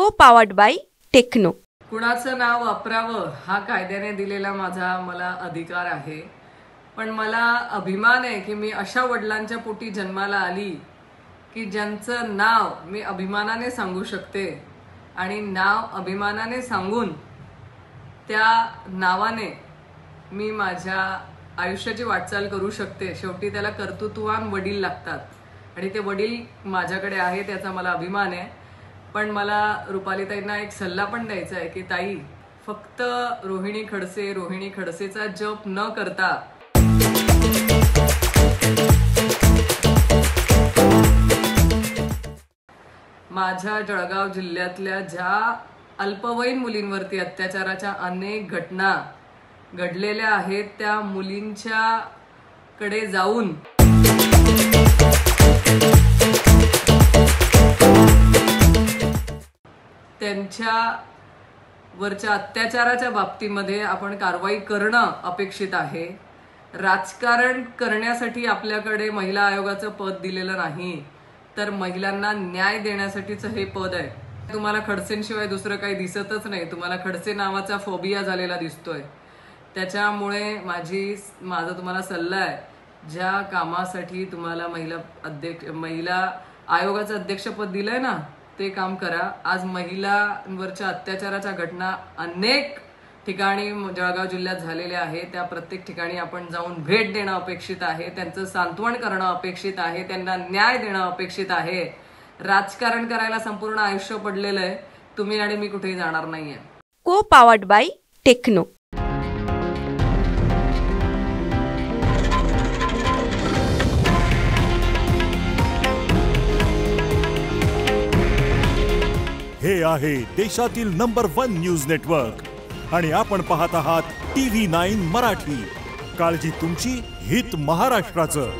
को powered by techno. कुणाचं नाव वापरावं हा कायद्याने दिलेला मला अधिकार आहे, पण मला अभिमान आहे की मी अशा वडिलांच्या पोटी जन्माला आली की ज्यांचं नाव मी अभिमानाने सांगू शकते आणि नाव अभिमानाने सांगून त्या नावाने मी माझ्या आयुष्याची वाटचाल करू शकते। शेवटी त्याला कर्तृत्ववान वडील लागतात आणि ते वडील माझ्याकडे आहे, त्याचा मला अभिमान आहे। पण मला रुपालीताईंना एक सल्ला पण द्यायचा आहे की ताई, फक्त रोहिणी खडसेचा जप न करता माझ्या जळगाव जिल्ह्यातल्या ज्या अल्पवयीन मुलींवरती अत्याचाराच्या अनेक घटना घडलेल्या आहेत त्या मुलींच्या कडे जाऊन त्यांच्या वरच्या अत्याचाराच्या बाबतीमध्ये आपण कारवाई करणं अपेक्षित आहे। राजकारण करण्यासाठी आपल्याकडे महिला आयोगाचं पद दिलेलं नाही, तर महिलांना न्याय देण्यासाठीच हे पद आहे। तुम्हाला खडसेंशिवाय दुसरं काही दिसतच नाही, तुम्हाला खडसे नावाचा फोबिया झालेला दिसतोय। त्याच्यामुळे माझा तुम्हाला सल्ला आहे, ज्या कामासाठी तुम्हाला महिला आयोगाचं अध्यक्षपद दिलंय ना, ते काम करा। आज महिलांवरच्या अत्याचाराच्या घटना अनेक ठिकाणी जळगाव जिल्ह्यात झालेल्या आहेत, त्या प्रत्येक ठिकाणी आपण जाऊन भेट देणं अपेक्षित आहे, त्यांचं सांत्वन करणं अपेक्षित आहे, त्यांना न्याय देणं अपेक्षित आहे। राजकारण करायला संपूर्ण आयुष्य पडलेलं आहे, तुम्ही आणि मी कुठेही जाणार नाहीये। को पावर्ड बाय टेक्नो। हे आहे देशातील नंबर 1 न्यूज नेटवर्क आणि आपण पाहत आहात TV9 मराठी। काळजी तुमची, हित महाराष्ट्राचं।